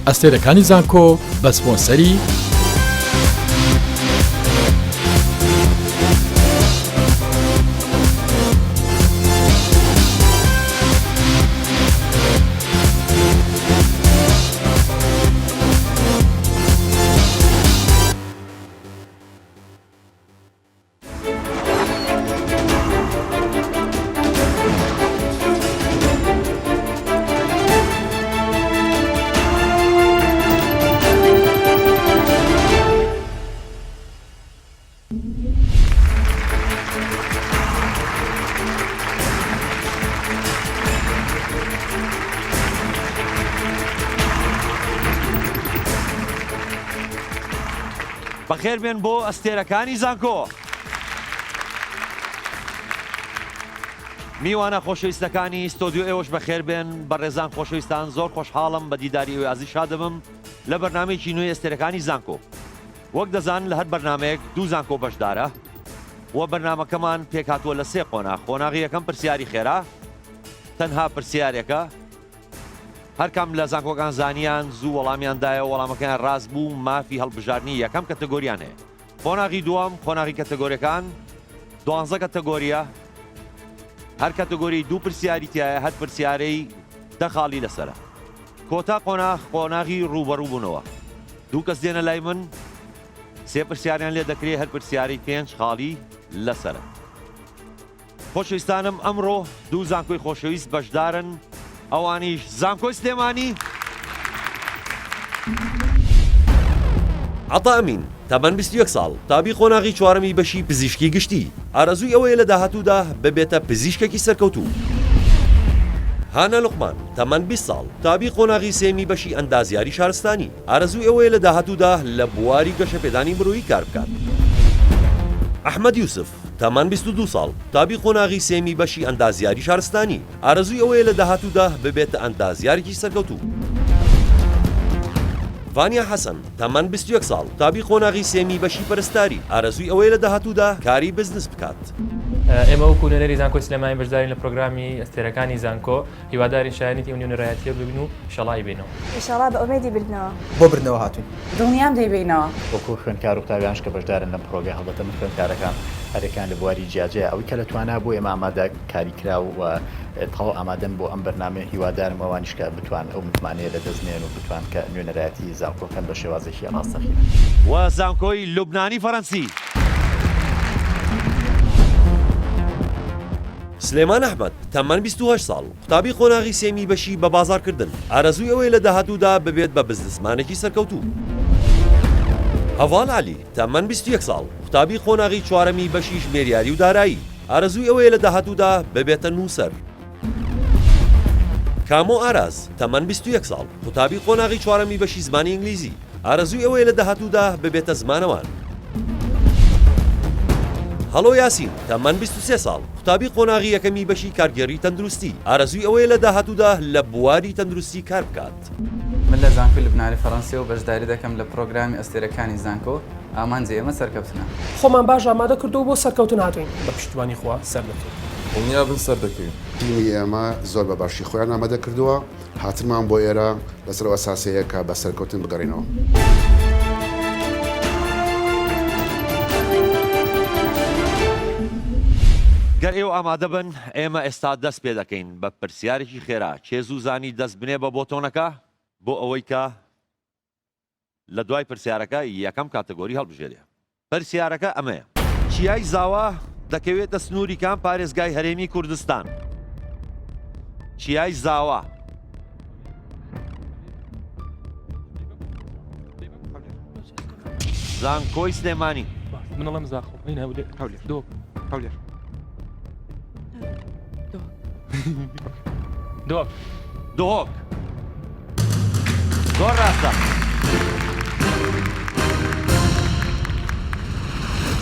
ئەستێرەکانی زانکۆ بە سپۆنسەری بەخێر بێن بۆ ئەستێرەکانی زانکۆ. میوانە خۆشەویستەکانی ستۆدیۆ ئێوەش بەخێر بێن بە ڕێزان خۆشەویستان زۆر خۆشحاڵم بە دیداری ئێوە ئازی شادمم لە بەرنامەیەکی نوێی ئەستێرەکانی زانکۆ. وەک دەزان لە هەر بەرنمەیەک دوو زانکۆ بەشدارە و بەرنمەکەمان پێک هاتووە لە سێ قۆناغ. قۆناغی یەکەم پرسیاری خێرا، تەنها پرسیارێکە، هەرکەم لە زانکۆکان زانیان زوو وەڵامیاندایە و وەڵامەکەیان ڕاست بوو مافی هەڵبژاردننی یەکەم کەتەگۆریان هەیە. قۆناغی دووەم قۆناغی کەتەگۆریەکان 12 کەتەگۆریە، هەر کەتەگۆری دوو پرسیاری تایە، هەر پرسیارەی دەخاڵی لەسرە. کۆتا قۆناغی ڕوبەڕوو بوونەوە. دوو کەس دێنە لای من، سێ پرسیاریان لێ دەکرێت، هەر پرسیاری 5 خاڵی لەسرە. خۆشەویستانم ئەمڕۆ دوو زانکۆی خۆشەویست بەشدارن، ئەوانیش زانکۆی سلێمانی عەتا ئەمین تەمەن 21 ساڵ، تابی قۆناغی چوارەمی بەشی پزیشکی گشتی، ئارەزووی ئەوەیە لە داهاتوودا ببێتە پزیشکێکی سەرکەوتوو. هانە لوقمان تەمەن 20 ساڵ، تابی قۆناغی سێمی بەشی ئەندازیاری شارستانی، ئارەزووی ئەوەیە لە داهاتوودا لە بواری گەشەپێدانی مرۆیی کار بکات. ئەحمەد یوسف تەمەن 22 ساڵ، تابی قۆناغی سێمی بەشی ئەندازیاری شارستانی، ئارەزووی ئەوەیە لە داهاتوودا ببێتە ئەندازیارێکی سەرکەوتوو. ڤانیا حەسەن تەمەن 21 ساڵ، تابی قۆناغی سێمی بەشی پەرستاری، ئارەزووی ئەوەیە لە داهاتوودا کاری بزنس بکات. ئێمە وەکو نوێنەری زانکۆی سلێمانی بەشدارین لە پرۆگرامی ئەستێرەکانی زانکۆ، هیواداری شایەنیتی ئەو نوێنەرایەتیە ببین و ئینشەڵای بینەوە. ئینشەڵا بە ئومێدی بردنەوە بۆ بردنەوە هاتوین. دڵنیام دەیبینەوە. وەکو خوێندکار و قوتابیانش کە بەشدارن لەم پرۆگرام، هەڵبەتە من خوێندکارەکان هەرێکان لە بواری جیاجەیە ئەوەی کە لە توانە بۆ ئێمە ئامادە کاری کرا و تەواو ئامادەن بۆ ئەم بەرنامە. هیوادارم ئەوانیش کە بتوان ئەو متمانەیە لە دەستنێن و بتوان کە نوێنەرایەتی زانکۆکەن بە شێوازێکی ڕاستەخیە. و زانکۆی لوبنانی فەڕەنسی سلێمان ئەحمەد تەمەن 28 ساڵ، قوتابی قۆناغی سێمی بەشی بە بازارکردن، ئارەزووی ئەوەیە لە داهاتوودا ببێت بە بزنسمانێکی سەرکەوتوو. هەڤال عەلی تەمەن 21 ساڵ، قوتابی قۆناغی چوارەمی بەشی ژمێریاری و دارایی، ئارەزووی ئەوەیە لە داهاتوودا ببێتە نووسەر. کامۆ ئاراز تەمەن 21 ساڵ، قوتابی قۆناغی چوارەمی بەشی زمانی ئینگلیزی، ئارەزووی ئەوەیە لە داهاتوودا ببێتە زمانەوان. هەڵۆ یاسین تەمەن 23 ساڵ، قوتابی قۆناغی یەکەمی بەشی کارگێڕی تەندروستی، ئارەزووی ئەوەیە لە داهاتوودا لە بواری تەندروستی کار بکات. من لە زانکۆی لوبنانی فەڕەنسیەوە بەشداری دەکەم لە پرۆگرامی ئەستێرەکانی زانکۆ. ئامانجی ئێمە سەرکەوتنە. خۆمان باش ئامادە کردو بۆ سەرکەوتن هاتوین. بە پشتیوانی خوا سەر دەکەین. دڵنیا بن سەر دەکەین. تیمی ئێمە زۆر بە باشی خۆیان ئامادە کردووە، هاتنمان بۆ ئێرە لەسەر ئەساسەیە کە بە سەرکەوتن بگەڕێنەوە. گەر ئێوە ئامادە بن، ئێمە ئێستا دەست پێ دەکەین بە پرسیارێکی خێرا. چێز و زانی دەست بنێ بە بۆتۆنەکە بۆ ئەوەی کە لە دوای پرسیارەکە یەکەم کاتەگۆری هەڵبژێرێ. پرسیارەکە ئەمەیە: چیای زاوا دەکەوێتە سنووری کام پارێزگای هەرێمی کوردستان؟ چیای زاوا؟ زانکۆی سلێمانی منەڵەم زاخۆ هەولێر دۆ هەولێر دۆک دۆک زۆر ڕاستە.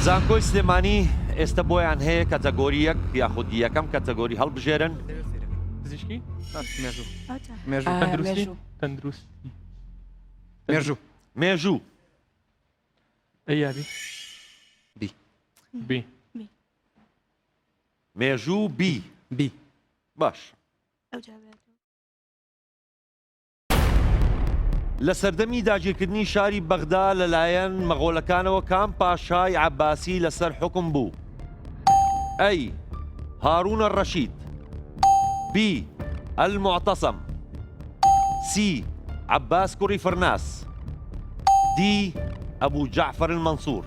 زانکۆی سلێمانی ئێستا بۆیان هەیە کەتەگۆری یەک یاخود یەکەم کەتەگۆری هەڵبژێرن. پزیشکی؟ مێژوو. تەندروستی. مێژوو. ئەیابی بی مێژوو بی. باش. لە سەردەمی داگیرکردنی شاری بەغدا لەلایەن مەغۆلەکانەوە کام پاشای عەباسی لەسەر حکم بوو؟ ئەی هاڕونە ڕەشید، بی المعتصم، سی عباس کوڕی فرناس، دی ئەبوو جعفر المەنسوور.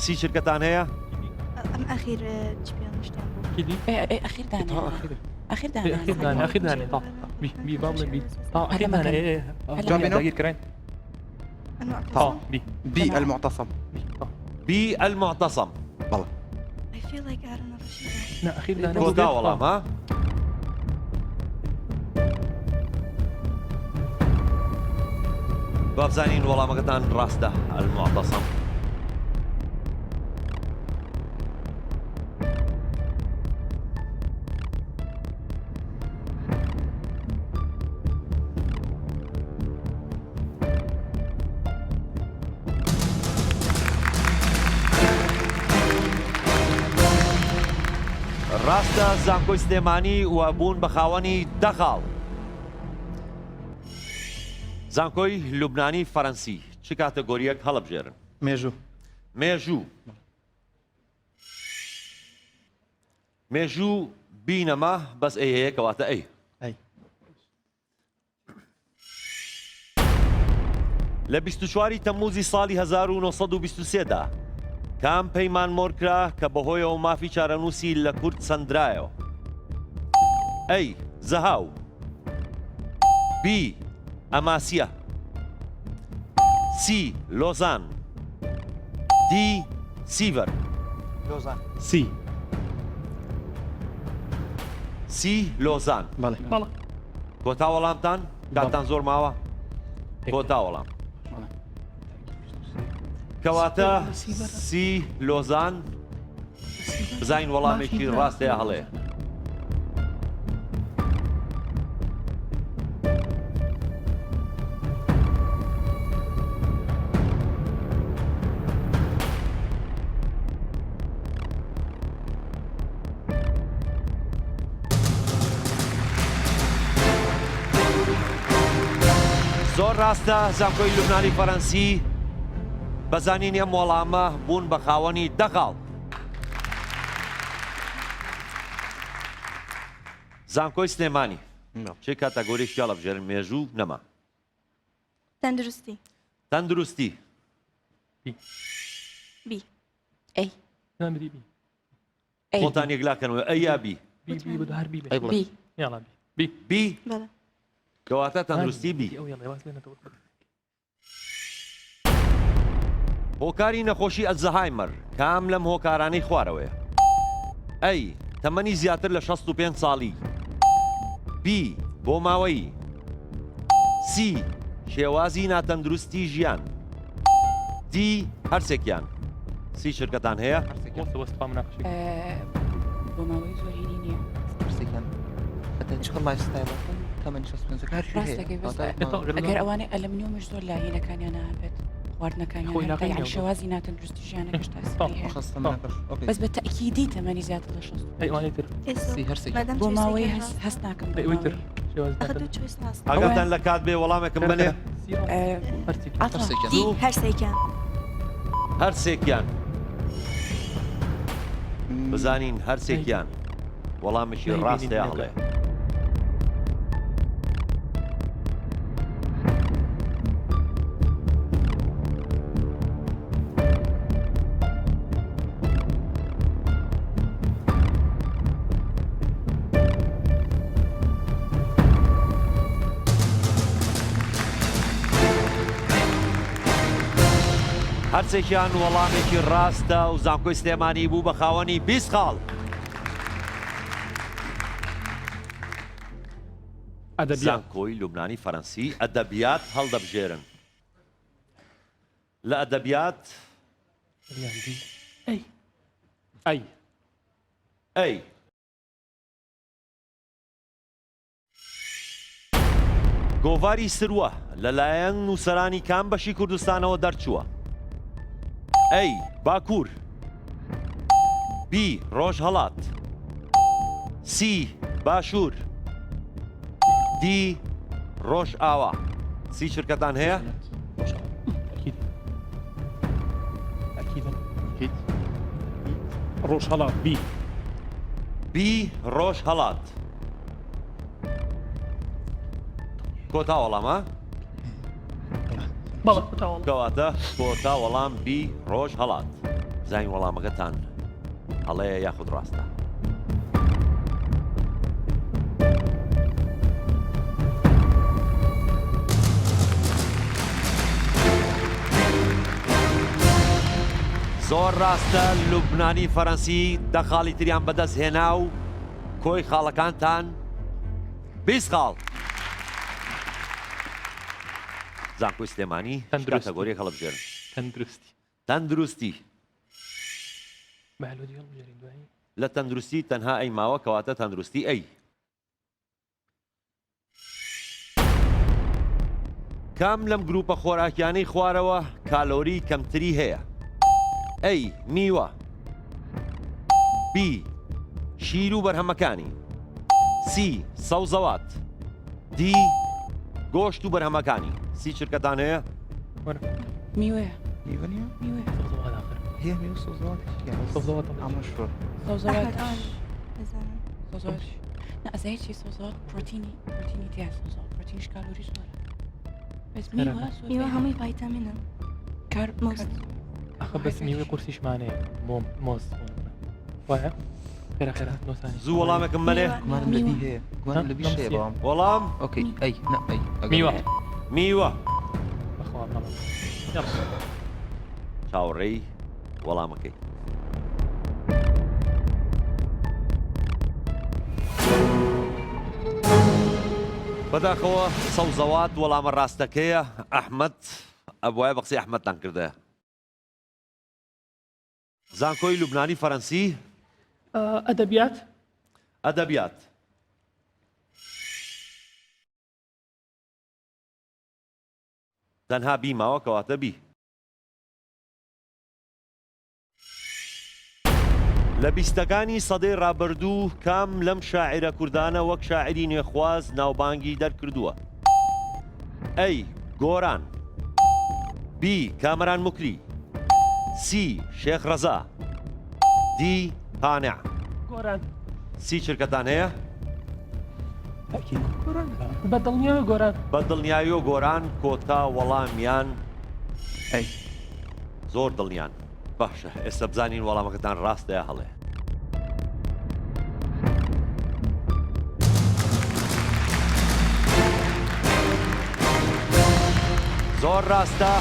سی شرکەتان هەیە؟ ئەم ئەخیر چیان شتیان بوو كيدي ئەخیر دانا ئەخیر اخير داني اخير داني طب بي بابل بي طب اخير داني ايه دقيقة كرين طب بي المعتصم بی المعتصم. I feel like هاڕونە ڕەشید لا اخير داني کۆتا وەڵام ها؟ بابزانین وەڵامەکەتان ڕاستە المعتصم. ڕاستە زانکۆی سلێمانی و بوون بە خاوەنی دەخاڵ. زانکۆی لوبنانی فەرەنسی چ کاتەگۆریەک هەڵەبژێرن؟ مێژوو مێژوو. مێژوو بینەمە بەس ئەی هەیە کەواتە ئەی. لە 24 تەمموزی ساڵی 1923دا کام پەیمان مۆرکرا کە بەهۆیەوە مافی چارەنووسی لە کورد سەندرایەوە؟ ئەی زەهاو، بی ئەماسیە، سی لۆزان، دی سیڤەر. سي سی لۆزان. بەڵێ کۆتا وەڵامتان؟ کاتتان زۆر ماوە؟ کۆتا وەڵام. کەواتە سی لۆزان بزانین وەڵامێکی ڕاستەیە هەڵەیە. زۆر ڕاستە زانکۆی لوبنانی فەرەنسی بەزانینی ئەم وەڵامە بوون بە خاوەنی دەخاڵ. زانکۆی سلێمانی چه کاتەگۆریەکی هەڵەبژێرن؟ مێژوو نەما. تەندروستی تەندروستی. بی ئەی نعم بدي بي خۆتان یەکلاکەنەوە ئەی یا بی؟ بي بده هر بي بی يلا بي بی بەڵێ کەواتە تەندروستی بی. او يلا واز لنا تو هۆکاری نەخۆشی ئەلزەهایمەر کام لەم هۆکارانەی خوارەوەیە؟ ئەی تەمەنی زیاتر لە 65 ساڵی، بی بۆ ماوەی، سی شێوازی ناتەندروستی ژیان، دی هەرسێکیان. سی شرکەتان هەیە؟ وسط فهم مناقشه بۆ ماوەی زۆرینی نییە. ڕاستەکەی بەس ئەگەر ئەوانەی ئەلمنیۆمش زۆر لاهینەکانیان هەبێت خواردنەکانیان یان شێوازی ناتەندروستی ژیانەکەش تاسیری هەیە. بەس بە تەئکیدی تەمەنی زیاتر لە 60 اي واني تر بۆ ماوەی هەست ناکەم بۆ اي ويتر ماوەی. شواز ئەخدو چویس ڕاست ئەگەرتان لە کات بێ وەڵامێکم بنێ؟ دی هەرسێکیان هەرسێکیان. بزانین هەرسێکیان وەڵامێکی ڕاستەیە هەڵێ. هەرسێکیان وەڵامێکی ڕاستە و زانکۆی سلێمانی بوو بە خاوەنی 20 خاڵ. ادبيات زانکۆی لوبنانی فەرەنسی ئەدەبیات هەڵدەبژێرن. لە ئەدەبیات اي اي ئەی گۆڤاری سروە لەلایەن نووسەرانی کام بەشی کوردستانەوە دەرچووە؟ ئەی باکوور، بی ڕۆژهەڵات، سی باشوور، دی ڕۆژ ئاوا. سی شرکەتان هەیە؟ اكيد اكيد روش هلا بي بی ڕۆژ هەڵات کۆتا وەڵامە؟ بەڵێ تاوەڵ کەواتە کۆتا وەڵام بی ڕۆژ هەڵات زانین وەڵامەکەتان هەڵەیە یاخود ڕاستە. زۆر ڕاستە لوبنانی فەرەنسی دەخاڵی تریان بەدەست هێنا و کۆی خاڵەکانتان 20 خاڵ. زانکۆی سلێمانی کاتەگۆریەک هەڵبژێرن. تەندروستی لە تەندروستی تەنها ئەی ماوە کەواتە تەندروستی ئەی. کام لەم گروپە خۆراکیانەی خوارەوە کالۆری کەمتری هەیە؟ ئەی میوە، بی شیر و بەرهەمەکانی، سی سەوزەوات، دی گۆشت و بەرهەمەکانی. سی شرکەتان هەیە؟ میوەیە میوە نییە؟ میوەیە هەیە میوە سەوزەوات ئەمە شووە سەوزەوات بزنم سەوزەوات نه ئەزە هیچی سەوزەوات پرۆتینی تیا سەوزەوات پرۆتینیش کالۆری زۆرە بەس میوە هەمووی ڤایتامینن کار ئەخە بەس میوەی قورسیشمانەیە بۆ مۆز وایە؟ خێرا نۆسانی زوو وەڵامێکم بەنێ. گومانم لەبی هەیە گومانم لەبی هەیە بەڵام وەڵام ئۆکەی ئەی نە ئەی میوە بەخوا چاوەڕێی وەڵامەکەی. بەداخەوە سەوزەوات وەڵامە ڕاستەکەیە. ئەحمەد ئەبوایە بە قسەی ئەحمەدتان کردەیە. زانکۆی لوبنانی فەرەنسی ادبيات ئەدەبیات. تەنها بیماوە کەواتە بی. لە بیستەکانی سەدەی ڕابردوو کام لەم شاعیرە کوردانە وەک شاعری نوێخواز ناوبانگی دەرکردووە؟ ئەی گۆران، بی کامەران موکری، سی شێخ ڕەزا، دی قانع. گۆران سی شرکەتان هەیە؟ بەدڵنیاوی گۆران بەدڵنیایی و گۆران کۆتا وەڵامیان ئەی زۆر دڵنیان. باشە ئێستا بزانین وەڵامەکەتان ڕاستەیە هەڵێ. زۆر ڕاستە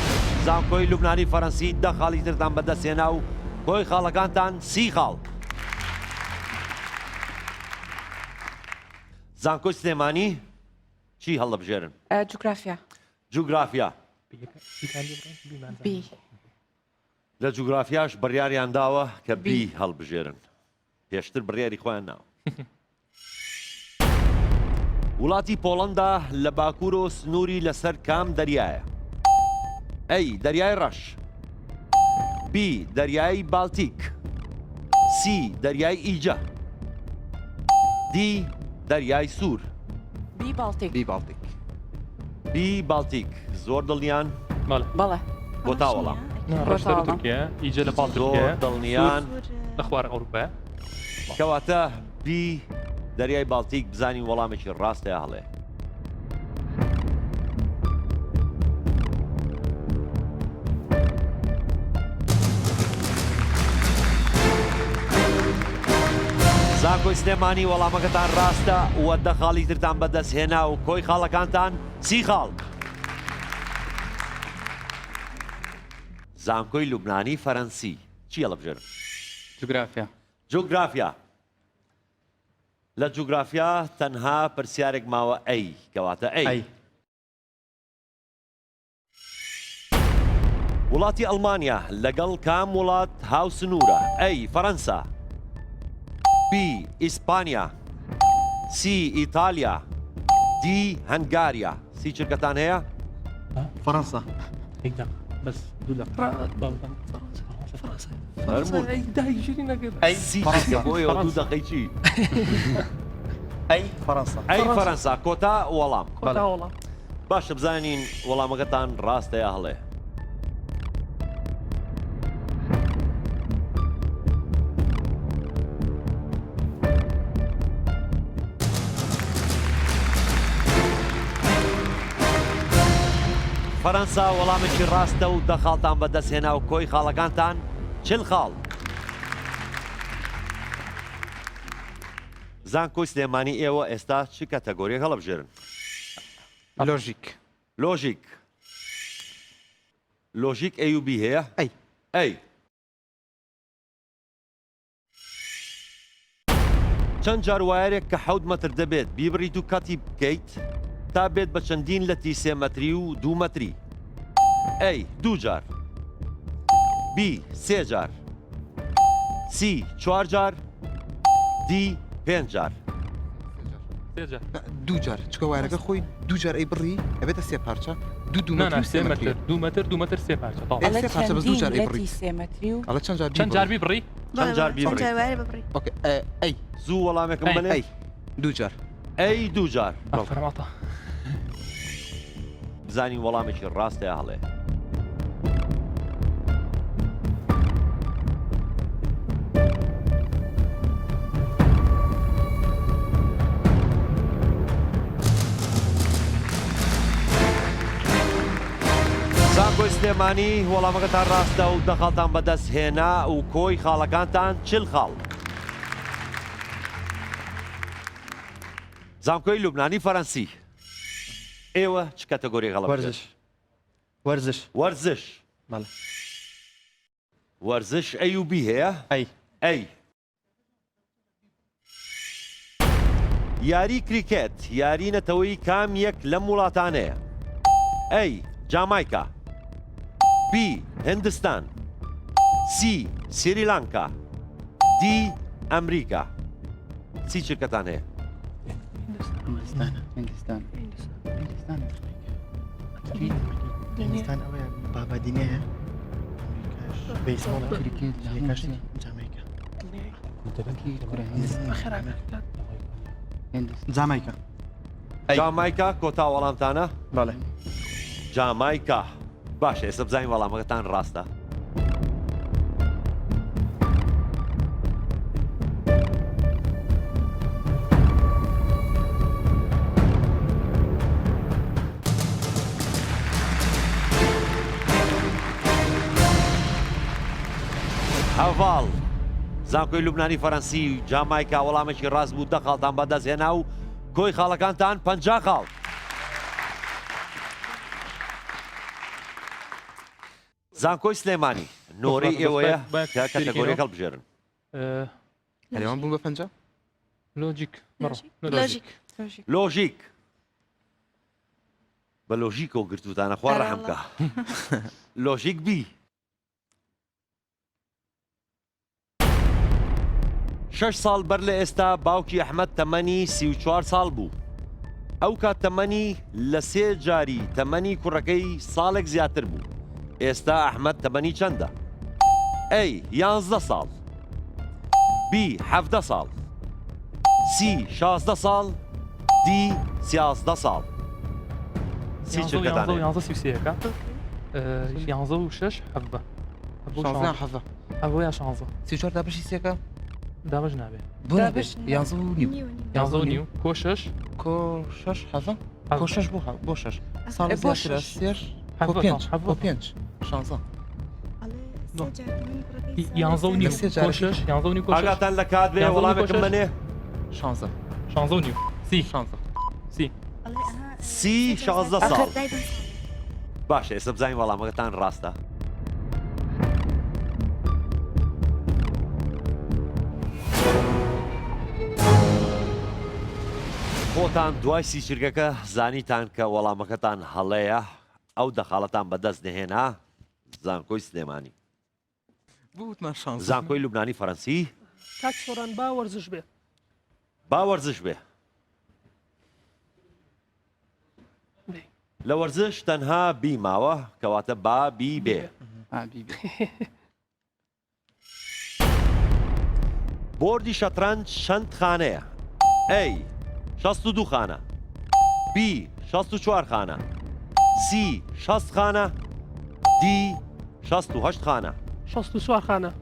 زانکۆی لوبنانی فەرەنسی 10 خاڵی ترتان بەدەستێنا و کۆی خاڵەکانتان 30 خاڵ. زانکۆی سلێمانی چی هەڵدەبژێرن؟ جوگرافیا جوگرافیا. بی لە جوگرافیاش بڕیاریان داوە کە بی هەڵبژێرن. پێشتر بڕیاری خۆیان ناوە. وڵاتی پۆڵەندا لە باکوور و سنووری لەسەر کام دەریایە؟ ئەی دەریای ڕەش، بی دەریای بالتیک، سی دەریای ئیجە، دی دەریای سوور. بی بالتیک بی بالتیک بی بالتیک. زۆر دڵنیان؟ بەڵێ بۆتا وەڵام ڕۆژتە تورکیا ئیجە لە پاڵ زۆر دڵنیان لە خوار ئەوروپا. کەواتە بی دەریای بالتیک بزانین وەڵامێکی ڕاستەیە هەڵێ. زانکۆی سلێمانی وەڵامەکەتان ڕاستە وە 10 خاڵی ترتان بەدەست هێنا و کۆی خاڵەکانتان 30 خاڵ. زانکۆی لوبنانی فەرەنسی چی هەڵبژێرن؟ جوگرافیا جوگرافیا. لە جوگرافیا تەنها پرسیارێک ماوە ئەی کەواتە ئەی. وڵاتی ئەڵمانیا لەگەڵ کام وڵات هاوسنوورە؟ ئەی فەرەنسا، بی ئیسپانیا، سی ئیتالیا، دی هەنگاریا. سی چرکەتان هەیە؟ فەرەنسا بس دولا سی چرکە بۆیەوە 2 دقەی چی؟ ئەی فەرەنسا ئەی فەرەنسا. کۆتا وەڵام. باشە بزانین وەڵامەکەتان ڕاستە یا هەڵێ. فەرەنسا وەڵامێکی ڕاستە و دەخاڵتان بەدەستهێنا و کۆی خاڵەکانتان 40 خاڵ. زانکۆی سلێمانی ئێوە ئێستا چ کاتەگۆریەک هەڵەبژێرن؟ لۆژیک. لۆژیک. لۆژیک ئەی و بی هەیە؟ ئەی. ئەی. چەند جار وایەرێک کە 7 مەتر دەبێت بیبڕیت و کاتی بکەیت تا بێت بە چەندین لەتی 3 مەتری و 2 مەتری؟ ئەی 2 جار. بی 3 جار. سی 4 جار. دی 5 جار. دوو جار چکە وایرەکە خۆی دوو جار ئەی بڕی ئەبێتە سێ پارچە دوو مەتر سێ مەتر 2 مەتر 2 مەتر سێ پارچە سێ پارچە بەس دوو جار ئەی بڕی. ئەڵە چەند جار بیبڕی؟ چەند جار بیبڕی؟ ئۆکێ ئەی زوو وەڵامێکم بڵێ؟ ئەی دوو جار. ئەی 2 جار. فەرماتە. بزانین وەڵامێکی ڕاستە یا هەڵێ. زانکۆی سلێمانی وەڵامەکەتان ڕاستە و دەخاڵتان بەدەست هێنا و کۆی خاڵەکانتان 40 خاڵ. زانکۆی لوبنانی فەرەنسی ئێوە چ کاتەگۆری هەڵە؟ وەرزش. وەرزش. وەرزش. بەڵێ. وەرزش ئەی و بی هەیە؟ ئەی. ئەی. یاری کریکێت یاری نەتەوەی کام یەک لەم وڵاتانەیە؟ ئەی جامایکا. بی هندستان. سی سریلانکا. دی ئەمریکا. چی چرکەتان هەیە؟ هندستان. هندستان ئەوەیە بابەدینەیە. بەیسبۆڵە کریکێت جامایکا. جامایکا. جامایکا کۆتا وەڵامتانە؟ بەڵێ. جامایکا. باشە ئێستا بزانین وەڵامەکەتان ڕاستە. هەڤاڵ. زانکۆی لوبنانی فەرەنسی و جامایکا وەڵامێکی ڕاست بوو دەخاڵتان بەدەستهێنا و کۆی خاڵەکانتان 50 خاڵ. زانکۆی سلێمانی نۆرەی ئێوەیە کە کاتەگۆریەک هەڵبژێرن. هەرێوان بوو بە پەنجا؟ لۆجیک. لۆژیک. بە لۆژیکەوە گرتوتانە خوا ڕەحم بکە. لۆژیک بی. 6 ساڵ بەر لە ئێستا باوکی ئەحمەد تەمەنی 34 ساڵ بوو. ئەو کات تەمەنی لە 3 جاری تەمەنی کوڕەکەی ساڵێک زیاتر بوو. ئێستا ئەحمەد تەمەنی چەندە؟ ئەی 11 ساڵ. بی 17 ساڵ. سی 16 ساڵ. دی 13 ساڵ. سی چرکەتان هەیە؟ 11 33ەکە 11 و 6 حەبە. 16 ئەوەیە 16. 34 دابشی سێکە؟ دابش نابێت. بۆ نابێت 11 و نیو. 11 و نیو. کۆ 6. کۆ 6 حەزە؟ کۆ 6 بۆ 6. ساڵ زیاترە سێر کۆ 5 کۆ 5 16. 11 و نیو. کۆ 6 11 و نیو کۆ 6. ئاگاتان لە کات بێ وەڵامێکم بنێ؟ 16. 16 و نیو. سی. 16. سی. سی 16 ساڵ. باشە ئێستا بزانین وەڵامەکەتان ڕاستە. خۆتان دوای سیچرگەکە زانیتان کە وەڵامەکەتان هەڵەیە ئەو دەخاڵەتان بەدەست نهێنا زانکۆی سلێمانی. بوتمان شانس. زانکۆی لوبنانی فەرەنسی کاک سۆران با وەرزش بێ. با وەرزش بێ. لە وەرزش تەنها بی ماوە کەواتە با بی بێ. بۆردی شەترەنج چەند خانەیە؟ ئەی 62 خانە. بی 64 خانە سی 60 خانە دی 68 خانە 64 خانە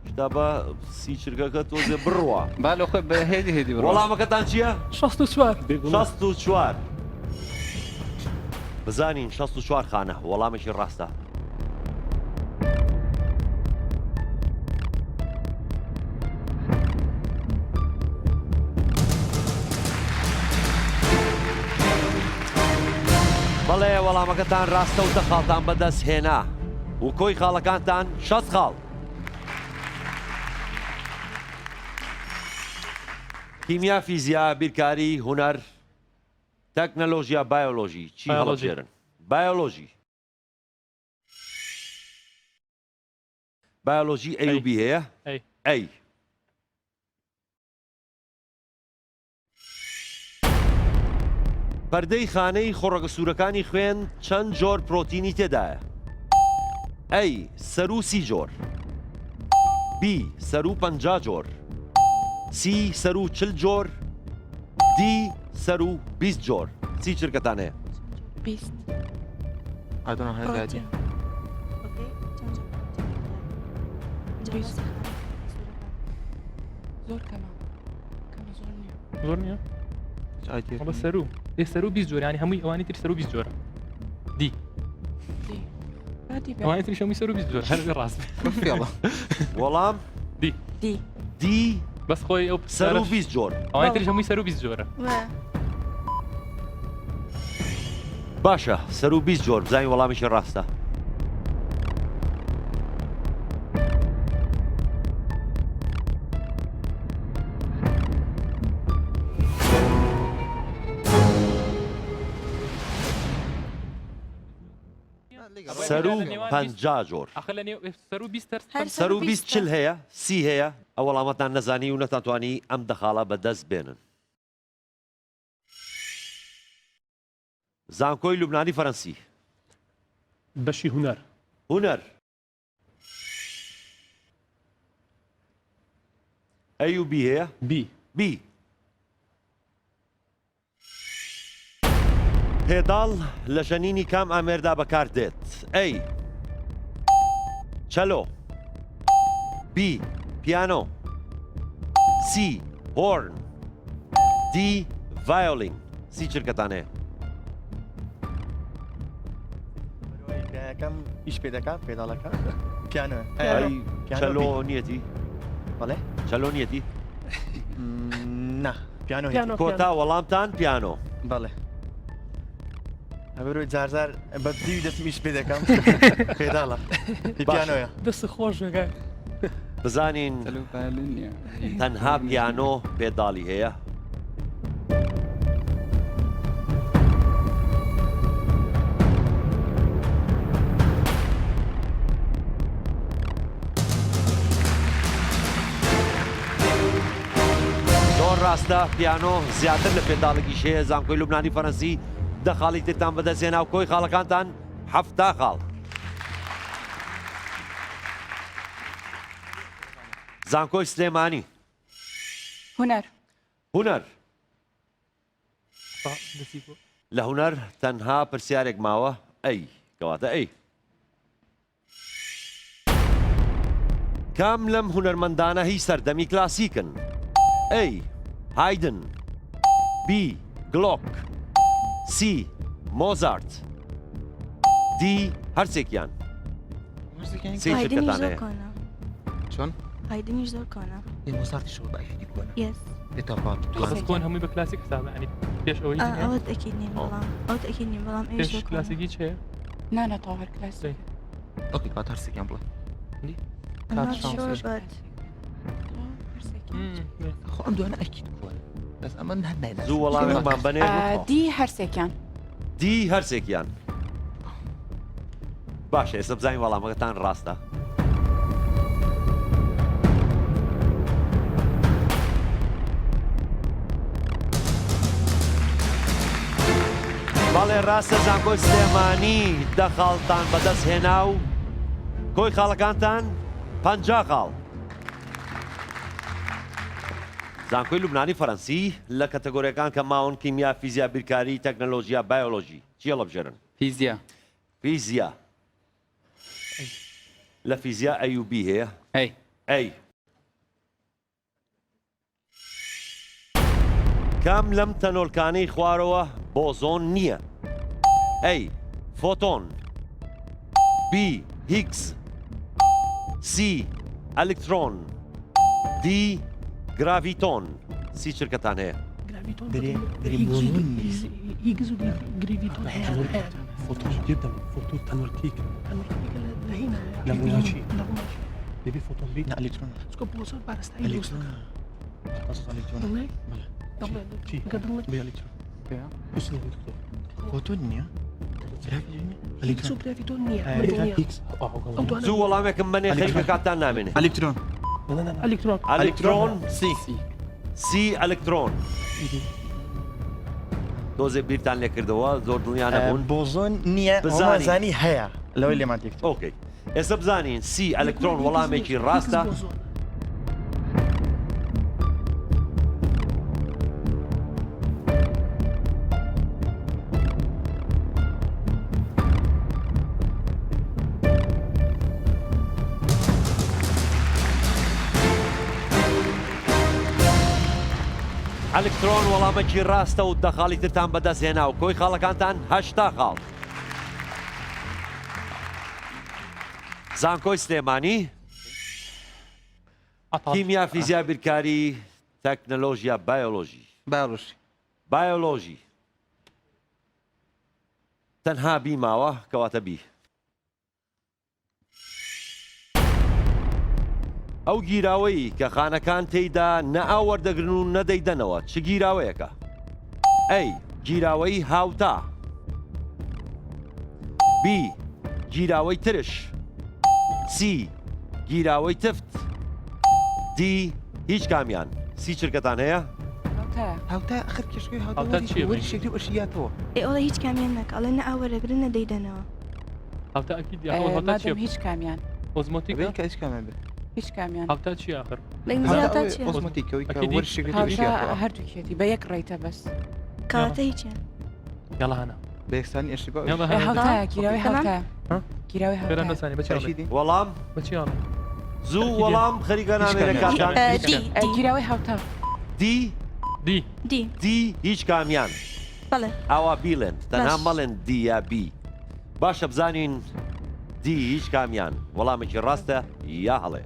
شتا بە سی چرکەکە تۆزێ بڕوە بالو خۆ بە هێدی هێدی بڕۆ وەڵامەکەتان چییە؟ 64 بزانین 64 خانە وەڵامێکی ڕاستە بەڵێ وەڵامەکەتان ڕاستە و دەخاڵتان بەدەست هێنا و کۆی خاڵەکانتان 60 خاڵ کیمیا فیزیا بیرکاری هونەر تەکنەلۆژیا بایۆلۆژی چی هەڵبژێرن بایۆلۆژی بایۆلۆژی ئەی و بی هەیە ئەی پەردەی خانەی خۆڕەگە سوورەکانی خوێن چەند جۆر پرۆتینی تێدایە ئەی سەر و 30 جۆر بی سەر و 50 جۆر سی سەر و 40 جۆر دی سەر و 20 جۆر چی چرکەتان هەیە؟ 20 زۆر کەمە زۆر نییە بە سەرو سەرو 20 جۆر ینی هەمووی ئەوانی تر سەر و 20 جۆرە دی ئەوانی تریش هەمووی سەر و 20 جۆر هەر ڕاست وەڵام دی بەس خۆی ئەو سەر و 20 جۆر ئەوانی تریش هەمووی سەر و 20 جۆرە باشە سەر و 20 جۆر بزانین وەڵامیشی ڕاستە سەر و 50 جۆر سەر و 20 چل هەیە سی هەیە ئەو وەڵامەتان نەزانی و نەتانتوانی ئەم دەخاڵە بەدەست بێنن زانکۆی لوبنانی فەرەنسی بەشی هونەر هونەر ئەی و بی هەیە بی پێداڵ لە ژەنینی کام ئامێردا بەکار دێت ئەی چەلۆ بی پیانۆ سی هۆرن دی ڤایۆلین سی چرکەتان هەیە یەکەم ئیش پێ دەکات پێداڵەکە پیانۆ چەلۆ نیەتی بەڵێ چەلۆ نیەتی نا پیانۆ کۆتا وەڵامتان پیانۆ بەڵێ ئەبەرۆی جارجار بە دیوی دەستمیش پێ دەکەم پێداڵە پیانۆیە دەست خۆشەکە بزانین تەنها پیانۆ پێداڵی هەیە زۆر ڕاستە پیانۆ زیاتر لە پێداڵێکی شەیە زانکۆی لوبنانی فەرەنسی دە خاڵی ترتان بەدەستێنا و کۆی خاڵەکانتان 7 خاڵ زانکۆی سلێمانی هونەر هونەر لە هونەر تەنها پرسیارێک ماوە ئەی کەواتە ئەی کام لەم هونەرمەندانە هی سەردەمی کلاسیکن ئەی هایدن بی گلۆک سی مۆزارت دی هەرسێکیان سێ شرکەتان هەیە چۆن؟ هایدنیش زۆر کۆنا مۆزارتی شۆ باشی کۆنا یس بەس کۆن هەمووی بە کلاسیک حسابە ینی پێش ئەوەی ئەوەت ئەکید نیم بەڵام ئەوت ئەکید نیم بەڵام ئەوش پێش کلاسیکی چێ نانەتەوە هەر کلاسی ئۆکی کات هەرسێکیان بڵێ خۆ ئەم دوانە ئەکید کۆن بەس ئەمە هەر نایدا زوو وەڵامێکمان بەنێ دی هەرسێکیان دی هەرسێکیان باشە ئێستا بزانین وەڵامەکەتان ڕاستە بەڵێ ڕاستە زانکۆی سلێمانی دە خاڵتان بەدەست هێنا و کۆی خاڵەکانتان 50 خاڵ زانکۆی لوبنانی فەڕەنسی لە کەتەگۆریەکان کە ماون کیمیا فیزیا بیرکاری تەکنەلۆژیا بایۆلۆژی چی هەڵەبژێرن؟ فیزیا فیزیا لە فیزیا ئەی و بی هەیە؟ ئەی ئەی کام لەم تەنۆلکانەی خوارەوە بۆزۆن نییە؟ ئەی فۆتۆن، بی هیگز، سی ئەلکترۆن، دی گراڤیتۆن. سی چرکەتان هەیە؟ هيجز وجريفيتون فوتون جدا فوتون تنوركيك هنا نموناشي بيبي فوتون بي الكترون سكوب بوصل بعد استعيد الكترون اصلا الكترون طب شي بي الكترون بس الكترون فوتون نيا الكترون جرافيتون نيا زوو وەڵامێکم بەنێ خەریکە کاتتان نامێنێ. الكترون الكترون ئەلکترۆن سی ئەلکترۆن. دۆزێ بیرتان لێ کردەوە زۆر دڵنیا نەبوون. بۆزۆن نییە بزانی هەیە لەوەی لێمان تێکتر. ئۆکەی ئێستا بزانین سی ئەلکترۆن وەڵامێکی ڕاستە. ئەلکترۆن وەڵامێکی ڕاستە و دەخاڵی ترتان بەدەست هێنا و کۆی خاڵەکانتان 8 خاڵ. زانکۆی سلێمانی کیمیا فیزیا بیرکاری تەکنەلۆژیا بایۆلۆژی. بایۆلۆژی تەنها بی ماوە کەواتە بی. ئەو گیراوەی کە خانەکان تێیدا نە ئاوەردەگرن و نەدەیدەنەوە چ گیراوەیەکە؟ ئەی گیراوەی هاوتا، بی گیراوەی ترش، سی گیراوەی تفت، دی هیچ کامیان. سی چرکەتان هەیە؟ هاوتا آخر کێشەکەی هاوتا چییە؟ وەری شکلی وەشیاتەوە. ئێوەڵە هیچ کامیان ناکە ئەڵێ نە ئاوەرەگرن نەدەیدەنەوە. هاوتا ئەکید هاوتا چییە؟ مادەم هیچ کامیان ئۆزمۆتیکە؟ کە هیچ کامیان بێت. هیچ کامیان هاوتا چی آخر؟ بە ئینگلیزیاتا چییە؟ ئۆزمۆتیکەوەی کە ئەکیدی؟ وەری شکلی هاوتا وەشیاتەوە. هەردووکێتی بە یەک ڕێیتە بەس. کەواتە هیچیان. یاڵا هەنا بە یەکسانی ئەشتیبا یاڵا هاوتایە گیراوی تمام؟ هاوتایە گیراوی فێران هاوتایە. دەسانی بەچی ئاڵێ؟ وەڵام بەچی ئاڵێ؟ زوو وەڵام خەریکە نامێنێ کاتتان. دی گیراوی هاوتا دی دی هیچ کامیان. بەڵێ ئاوا بیڵێن تەنها باش. مەڵێن دی یا بی. باشە بزانین دی هیچ کامیان وەڵامێکی ڕاستە یا هەڵێ.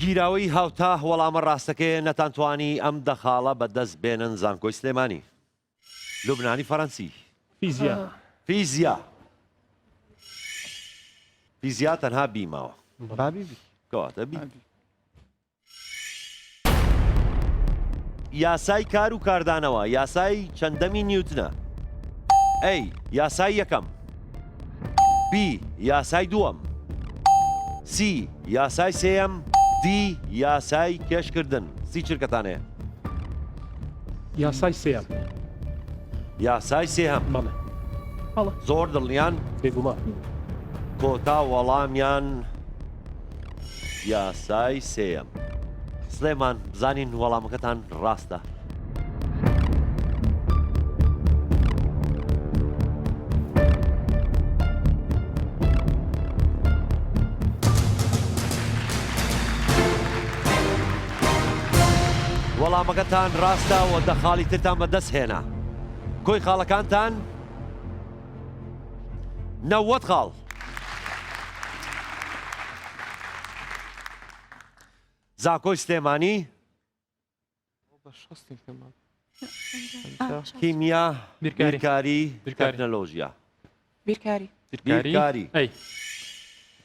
گیراوەی هاوتا وەڵامە ڕاستەکەی نەتانتوانی ئەم دەخاڵە بەدەست بێنن زانکۆی سلێمانی. لوبنانی فەڕەنسی فيزياء فیزیا تەنها بیماوە بابی کەواتە بی. یاسای کار و کاردانەوە یاسای چەندەمی نیوتنە؟ ئەی یاسای یەکەم، بی یاسای دووەم، سی یاسای سێیەم، دی یاسای کێشکردن. سی چرکەتان هەیە؟ ياساي سيام یاسای سێهەم. بەڵێ زۆر دڵنیان؟ بێگومان کۆتا وەڵامیان یاسای سێیەم. سلێمان بزانین وەڵامەکەتان ڕاستە. وەڵامەکەتان ڕاستە و دەخاڵی ترتان بەدەست هێنا. کۆی خاڵەکانتان 90 خاڵ. زانکۆی سلێمانی کیمیا بیرکاری تەکنەلۆژیا. بیرکاری ئەی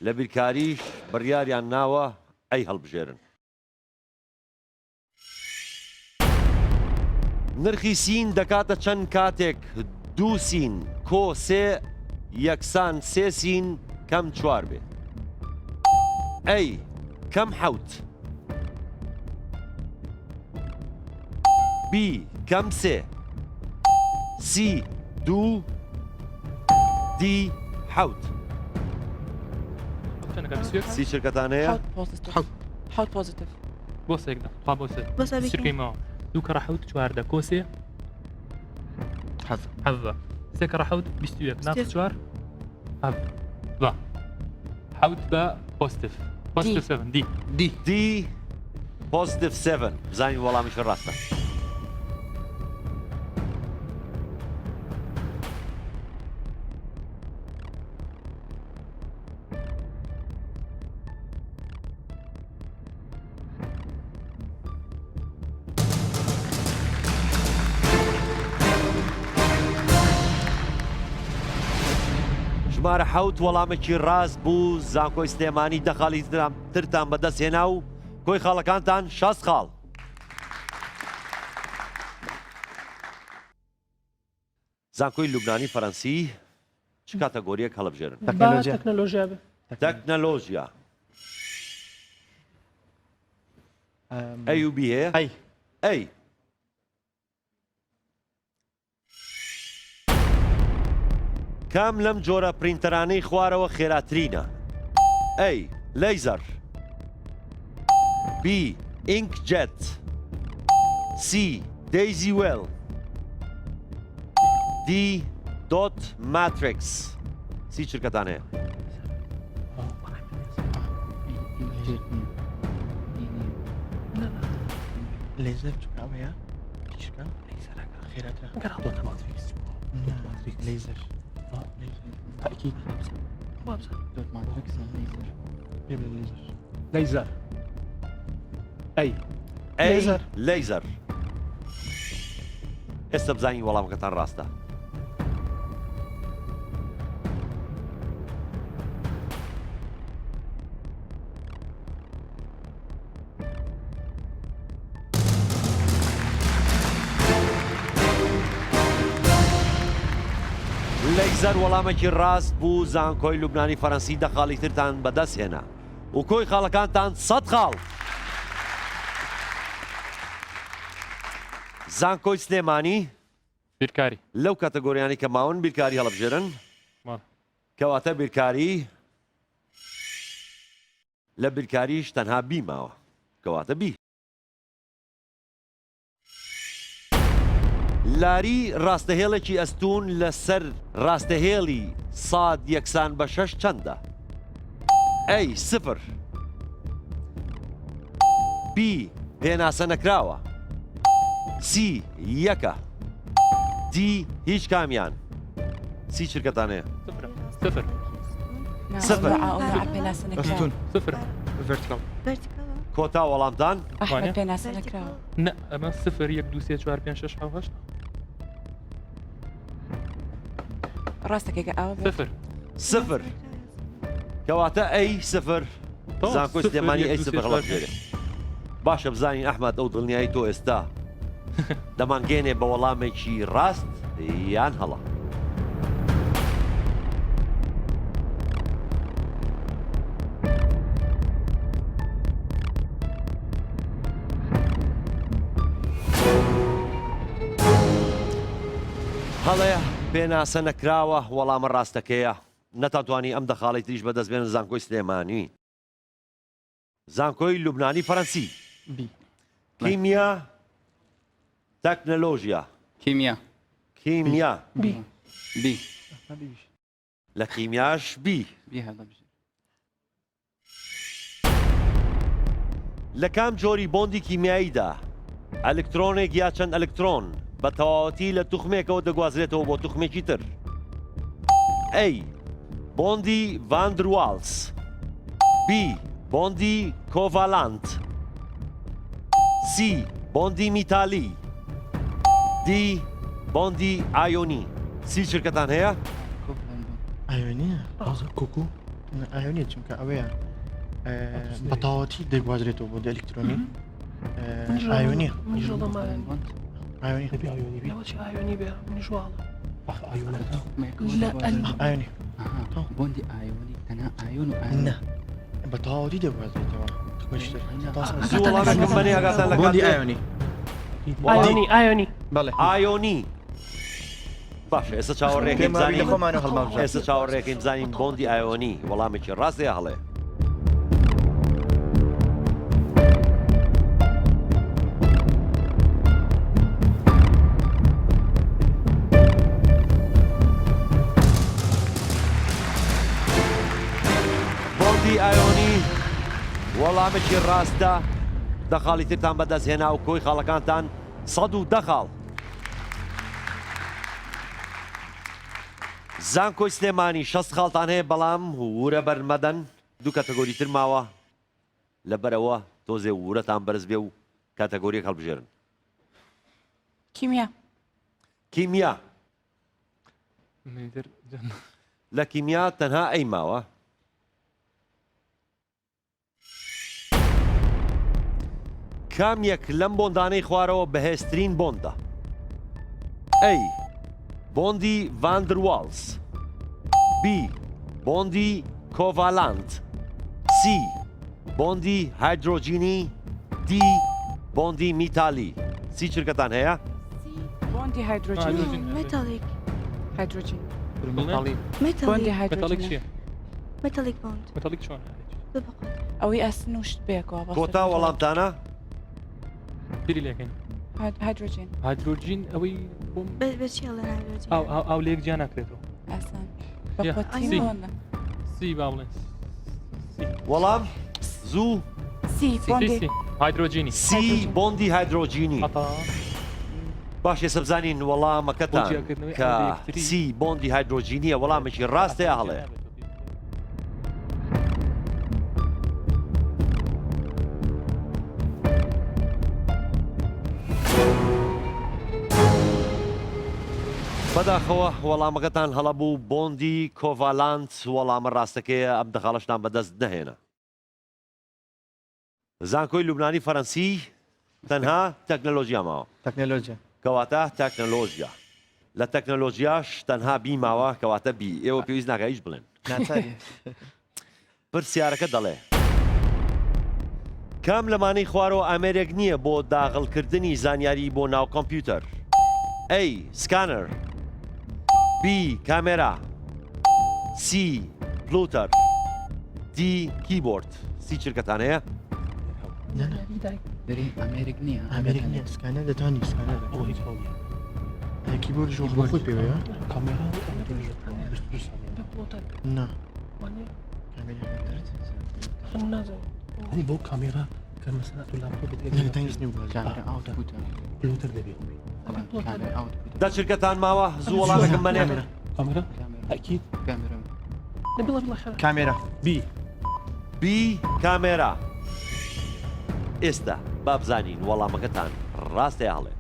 لە بیرکاریش بڕیاریان ناوە ئەی هەڵبژێرن. نرخی سین دەکاتە چەند کاتێک 2 سین کۆ 3 یەکسان 3 سین کەم 4 بێت؟ ئەی کەم 7، بی کەم 3 سی 2 دی 7 سی شرکەتان هەیە حوت بوزيتيف بۆ سێکدا خوا بۆ سێ بۆ سەر سرکەی ماوە دوو کە ڕەحەوت چواردە کۆسێ حەڤە سێ کە ڕەحەوت 21 ناف چوار حەڤە حەوت بە پۆزیتیف پۆزیتیف 7 دی پۆزیتیف 7 بزانین وەڵامیش ڕاستە ژمارە حەوت وەڵامێکی ڕاست بوو زانکۆی سلێمانی دەخاڵی ترتان بەدەست هێنا و کۆی خاڵەکانتان 60 خاڵ زانکۆی لوبنانی فەرەنسی چ کاتەگۆریەک هەڵبژێرن تەکنۆلۆژیا بێ تەکنەلۆژیا ئەی و بی هەیە ئەی کام لەم جۆرە پرینتەرانەی خوارەوە خێراترینە ئەی لەیزەر بی ئینکجێت سی دەیزی وێل دی دۆت ماتریکس سی شرکەتان هەیە ليزر تكاويا تشكا ليزر خيراتها قرأت ماتريكس ليزر تأكيد بابزا دوت ماتريكس ليزر قبل الليزر ليزر أي ئەی لەیزەر ئێستا بزانین وەڵامەکەتان ڕاستە لەیزەر وەڵامێکی ڕاست بوو زانکۆی لوبنانی فەرەنسی دەخاڵی ترتان بەدەست هێنا و کۆی خاڵەکانتان 100 خاڵ زانکۆی سلێمانی بیرکاری لەو کاتەگۆریانی کە ماون بیرکاری هەڵبژێرن کەواتە بیرکاری لە بیرکاریش تەنها بی ماوە کەواتە بی لاری ڕاستەهێڵێکی ئەستون لەسەر ڕاستەهێڵی ساد یەکسان بە 6 چەندە ئەی 0 بی پێناسە نەکراوە سی یەکە دی هیچ کامیان سی شرکەتان هەیە صفر صفر فيرتيكال کۆتا وەڵامتان ئەحمەد پێناسە نەکراوە نه ئەمە 0 1 2 3 4 5 6 7 ڕاستەکەیکە ئەوە 0 کەواتە ئەی 0 زانکۆی سلێمانی ئەی 0 هەڵبژێرێ باشە بزانین ئەحمەد ئەو دڵنیایی تۆ ئێستا دەمانگەێنێ بە وەڵامێکی ڕاست یان هەڵە هەڵەیە پێناسە نەکراوە وەڵامە ڕاستەکەیە نەتاتوانی ئەم دەخاڵی تریش بەدەست بێنن زانکۆی سلێمانی زانکۆی لوبنانی فەرەنسی کیمیا تەکنەلۆژیا کیمیا بي لە کیمیاش بی هذا لە کام جۆری بۆندی کیمیاییدا ئەلکترۆنێک یا چەند ئەلکترۆن بە تەواوەتی لە توخمێکەوە دەگوازرێتەوە بۆ توخمێکی تر ئەی بۆندی ڤاندروالس بی بۆندی کۆڤالانت سی بۆندی میتالی دی بۆندی ئایۆنی سی شرکەتان هەیە ئایۆنیە کوکو ئایۆنیە چونکە ئەوەیە بەتاوەتی دەگوازرێتەوە بۆ ئەلکترۆنی ئایۆنیە ئایۆنی بێ منیشواڵە ئایۆنی بۆندی ئایۆنی تەنها ئایۆن و ئایۆن بەتاوەتی دەگوازرێتەوە بۆندی ئایۆنی ئایۆنی بەڵێ ئایۆنی باش ئێستا چاوەڕێکەکەی پێماوی لە بزانین خۆمانەوە هەڵماژە ئێستا چاوەڕێکەکەی بزانین بۆندی ئایۆنی وەڵامێکی ڕاستەیە هەڵێ بۆندی ئایۆنی وەڵامێکی ڕاستە دەخاڵی ترتان بەدەستهێنا و کۆی خاڵەکانتان 110 خاڵ زانکۆی سلێمانی 6 خاڵتان هەیە بەڵام ورە بەرمەدەن دوو کاتەگۆری تر ماوە لەبەرەوە تۆزێ ورەتان بەرز بێ و کاتەگۆریەک هەڵبژێرن کیمیا کیمیا لە کیمیا تەنها ئەی ماوە کام یەک لەم بۆندانەی خوارەوە بەهێزترین بۆندە ئەی بۆندی ڤاندرواڵز بی بۆندی کۆڤالاند سی بۆندی هایدرۆجینی دی بۆندی میتالی سی چرکەتان هەیە؟ بۆندی هایدرۆجین متالیک هایدرۆجین بۆندی متالیک هایدرۆجین متالیک بوند متالیک چۆن ئەوەی ئەسنوشت بێکەوە کۆتا وەڵامتانە؟ پیری لێکەین هایدرۆجین هایدرۆجین ئەوەی بۆم بچیاڵە نایدرۆجین ئاو لێک جیا ناکرێتەوە ئاسان یا. بەقوتی بۆندە سی با بڵێن وەڵام زوو سی بۆندی هایدرۆجینی سی بۆندی هایدرۆجینی باش ێستا بزانین وەڵامەکەتان کە سی بۆندی هایدرۆجینیە وەڵامێکی ڕاستەیە هەڵێ بەداخەوە وەڵامەکەتان هەڵەبوو بۆندی کۆڤالاند وەڵامە ڕاستەکەیە ئەم دەخاڵشتان بەدەست نەهێنا زانکۆی لوبنانی فەرەنسی تەنها تەکنەلۆژیا ماوە تەکنەلۆژیا کەواتە تەکنەلۆژیا لە تەکنەلۆژیاش تەنها بی ماوە کەواتە بی ئێوە پێویست ناکە هیچ بڵێن پرسیارەکە دەڵێ کام لەمانەی خوارەوە ئامێرێک نییە بۆ داغڵکردنی زانیاری بۆ ناو کۆمپیوتەر ئەی سکانەر بی کامێرا سی پلوتەر دی کیبۆرد سی چرکەتان هەیە؟ دەری ئەمریک نییە ئەمریک نییە سکانەر دەتوانی سکانەر ئەوە هیچ هەڵیە کیبۆرد ژۆ بۆ خۆی پێوەیە کامێرا نا هەنی بۆ کامێرا کە مەسەلا تو لاپتۆپ کامێرا ئاوتپوتە پلوتەر دەبێت دا چرکەتان ماوە زوو وەڵامێکم بەنێ کامێرا ئەکید کامێرا بی بی کامێرا ئێستا با بزانین وەڵامەکەتان ڕاستەیە هەڵێ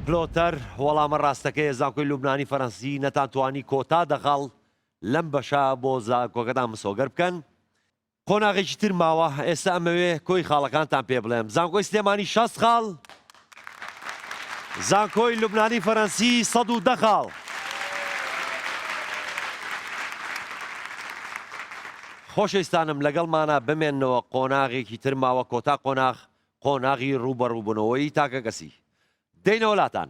پلۆتەر وەڵامە ڕاستەکەی زانکۆی لوبنانی فەرەنسی نەتانتوانی کۆتا دەخەڵ لەم بەشە بۆ زانکۆکەتان مسۆگەر بکەن قۆناغێکی تر ماوە ئێستا ئەمەوێ کۆی خاڵەکانتان پێ بڵێم زانکۆی سلێمانی 6 خاڵ زانکۆی لوبنانی فەرەنسی 110 خاڵ خۆشەویستانم لەگەڵمانە بمێننەوە قۆناغێکی تر ماوە کۆتا قۆناغی ڕوبەڕووبوونەوەی تاکە کەسی دەینەوە لاتان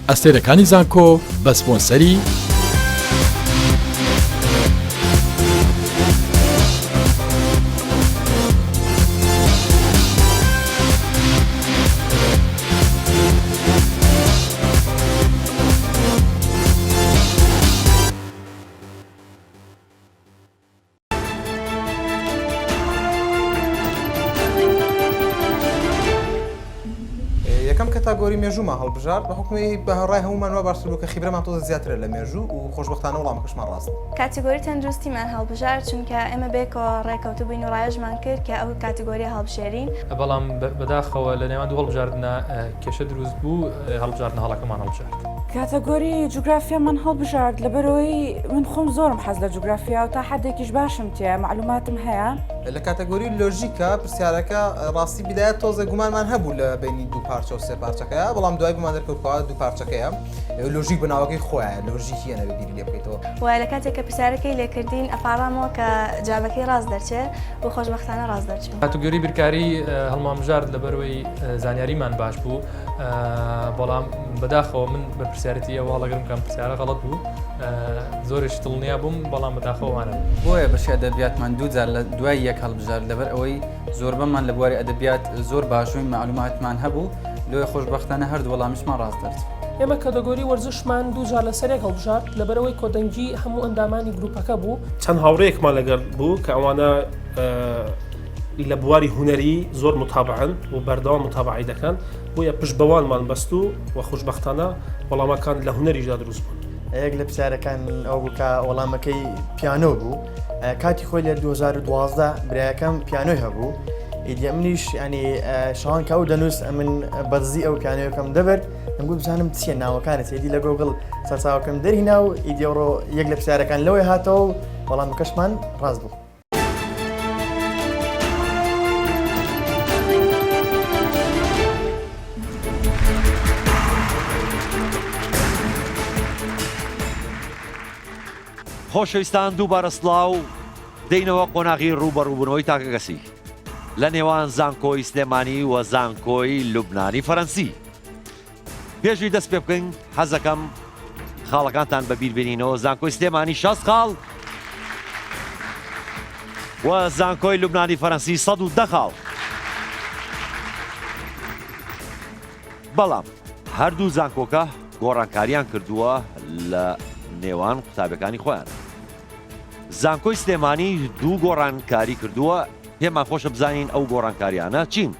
ئەستێرەکانی زانکۆ بە سپۆنسەری یەکەم کەتاگۆری مێژوومان هەڵبژار بە حکمی بە هەڕای هەمومانەوە باشتر بوو کە خیبرەمان تۆزە زیاترە لە مێژوو و خۆشبەختانە وەڵامەکەشمان ڕاست. کاتیگۆری تەندروستیمان هەڵبژار چونکە ئێمە بێکەوە ڕێکەوتو بووین و ڕایژمان کرد کە ئەو کاتیگۆری هەڵبژێرین. بەڵام بەداخەوە لە نێوان دوو هەڵبژاردنە کێشە دروست بوو هەڵبژاردنە هەڵەکەمان هەڵبژارد. کاتەگۆری جوگرافیامان هەڵبژارد لەبەرەوەی من خۆم زۆرم حەز لە جوگرافیا و تا حدێکیش باشم تێ معلوماتم هەیە. لە کاتەگۆری لۆژیکە پرسیارەکە ڕاستی بدایەت تۆزە گومانمان هەبوو لە بینی دوو پارچە و سێ پارچەکەیە بەڵام دوای بمان دەرکەوتەوە دوو پارچەکەیە لۆژیک بناوەکەی خۆیان لۆژیکی ئەنە ببیری لێ بکەیتەوە. وای لە کاتێک کە پرسیارەکەی لێکردین ئەپارامەوە کە جوابەکەی ڕاست دەرچێت و خۆشبەختانە ڕاست دەرچێت. کاتەگۆری بیرکاری هەڵمامژارد لەبەرەوەی زانیاریمان باش بوو بەڵام بەداخەوە من بە پرسیارەتی ئەوە هەڵەگرم کەم پرسیارە غەڵەت بوو زۆرش دڵنیا بووم بەڵام بەداخەوەوانە بۆیە بەشی ئەدەبیاتمان دووجار لە دوای یەک هەڵبژار لەبەر ئەوەی زۆربەمان لە بواری ئەدەبیات زۆر باشووی معلوماتمان هەبوو لێ خۆشبەختانە هەردوو وەڵامیشمان ڕاست دەرچێت. ئێمە کاتەگۆری وەرزشمان دووجار لەسەرێک هەڵبژارد لەبەرەوەی کۆدەنگی هەموو ئەندامانی گروپەکە بوو. چەند هاوڕەیەکمان لەگەڵ بوو کە ئەوانە لە بواری هونەری زۆر متابعن و بەردەوام متابعی دەکەن بۆیە پشت بەوانمان بەست و خۆشبەختانە وەڵامەکان لە هونەریشدا دروست بوون. یەک لە پرسیارەکان ئەو بوو کە وەڵامەکەی پیانۆ بوو کاتی خۆی لە 2012 برایەکەم پیانۆی هەبوو ئیدی منیش ینی شەوان کە ئەو دەنووس من بەرزی ئەو پیانۆیەکەم دەبەر ئەمگو بزانم چیە ناوەکانت ئیدی لە گۆگڵ سەرچاوەکەم دەرهینا و ئیدیۆڕۆ یەک لە پرسیارەکان لەوەی هاتەوە و وەڵامەکەشمان ڕاست بوو. خۆشەویستان دووبارە سڵاو دەینەوە قۆناغی ڕوبەڕووبوونەوەی تاکەکەسی لە نێوان زانکۆی سلێمانی و زانکۆی لوبنانی فەرەنسی. پێشوی دەست پێ بکەین حەزەکەم خاڵەکانتان بەبیربێنینەوە زانکۆی سلێمانی 60 خاڵ و زانکۆی لوبنانی فەرەنسی 110 خاڵ. بەڵام هەردوو زانکۆکە گۆڕانکاریان کردووە لە نێوان قوتابەکانی خۆیان. زانکۆی سلێمانی دوو گۆڕانکاری کردووە پێمان خۆشە بزانین ئەو گۆڕانکاریانە چین.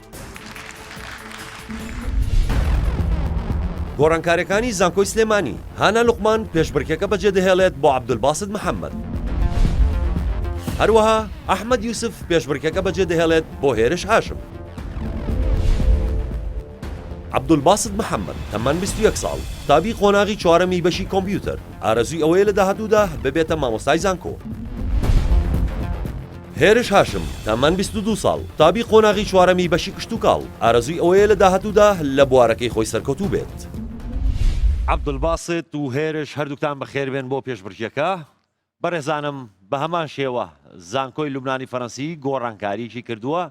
گۆڕانکاریەکانی زانکۆی سلێمانی هانا لوقمان پێشبڕکێکە بەجێ دەهێڵێت بۆ عەبدولباست محەممەد. هەروەها ئەحمەد یوسف پێشبڕکێکە بەجێ دەهێڵێت بۆ هێرش هاشم. عەبدولباست محەممەد تەمەن 21 ساڵ تابی قۆناغی چوارەمی بەشی کۆمپیوتەر ئارەزووی ئەوەیە لە داهاتوودا ببێتە مامۆستای زانکۆ. هێرش هاشم تەمەن 22 ساڵ تابی قۆناغی چوارەمی بەشی کشت و کاڵ ئارەزووی ئەوەیە لە داهاتوودا لە بوارەکەی خۆی سەرکەوتوو بێت. عەبدولباست و هێرش هەردووکتان بەخێربێن بۆ پێشبڕکێکە. بەڕێزانم بە هەمان شێوە زانکۆی لوبنانی فەرەنسی گۆڕانکاریی کردووە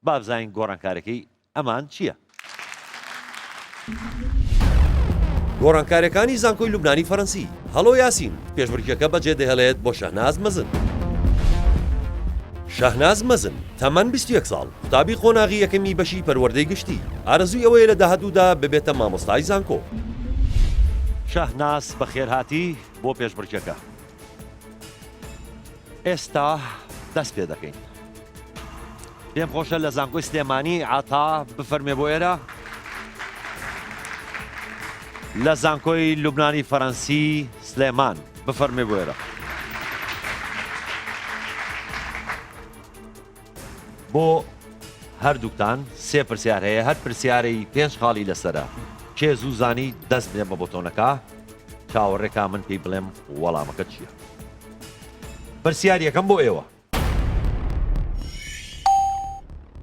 با بزانین گۆڕانکارەکەی ئەمان چییە؟ گۆڕانکاریەکانی زانکۆی لوبنانی فەرەنسی هەڵۆ یاسین پێشبڕکێکە بەجێ دەهێڵێت بۆ شەهناز مەزن. شەهناز مەزن تەمەن 21 ساڵ قوتابی قۆناغی یەکەمی بەشی پەروەردەی گشتی ئارەزووی ئەوەیە لە داهاتوودا ببێتە مامۆستای زانکۆ. شەهناز بەخێرهاتی بۆ پێشبڕکێکە. ئێستا دەست پێ دەکەین. پێم خۆشە لە زانکۆی سلێمانی عاتا بفەرمێ بۆ ئێرە. لە زانکۆی لوبنانی فەرەنسی سلێمان بفەرمێ بۆ ئێرە. بۆ هەردووکتان سێ پرسیار هەیە هەر پرسیارەی 5 خاڵی لەسەرە کێ زوو زانی دەست بێمە بۆ تۆنەکە چاوەڕێکا من پێی بڵێم وەڵامەکە چییە. پرسیار یەکەم بۆ ئێوە.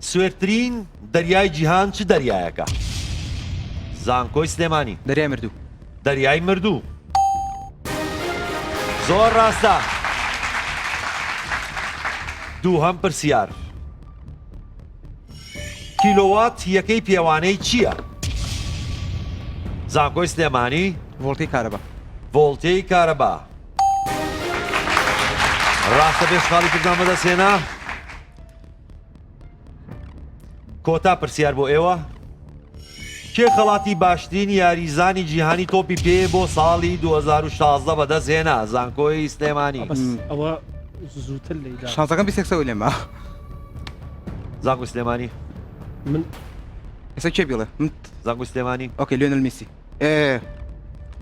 سوێرترین دەریای جیهان چ دەریایەکە؟ زانکۆی سلێمانی دەریای مردوو. دەریای مردوو. زۆر ڕاستە. دووهەم پرسیار. کیلۆوات یەکەی پێوانەی چییە؟ زانکۆی سلێمانی ڤۆڵتەی کارەبا. ڤۆڵتەی کارەبا. ڕاستە پێش خاڵی کردان بەدەستهێنا. کۆتا پرسیار بۆ ئێوە. کێ خەڵاتی باشترین یاریزانی جیهانی تۆپی پێ بۆ ساڵی 2016 بەدەستهێنا زانکۆی سلێمانی؟ ئەوە زووتر لێدا شانسەکەم 26 لێمە. زانکۆی سلێمانی من ئێستا کێ بڵێ زانکۆ سلێمانی ئۆکێ لیۆنل میسی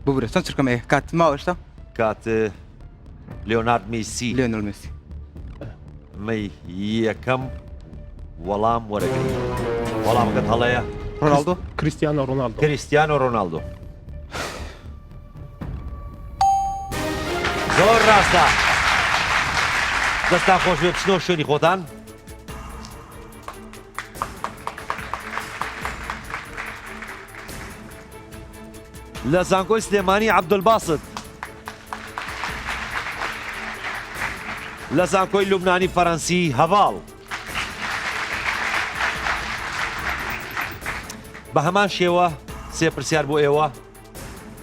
ببورە چەند چرکەم ئێ کات ماوەشتا کات لیۆنارد میسی لیۆنل میسی مەی یەکەم وەڵام وەرەگری وەڵامەکەت هەڵەیە ڕۆناڵدۆ کریستیانۆ ڕۆناڵدۆ کریستیانۆ ڕۆناڵدۆ زۆر ڕاستە دەستان خۆش بێ بچنەوە شوێنی خۆتان لە زانکۆی سلێمانی عەبدولباست لە زانکۆی لوبنانی فەڕەنسی هەڤاڵ بە هەمان شێوە سێ پرسیار بۆ ئێوە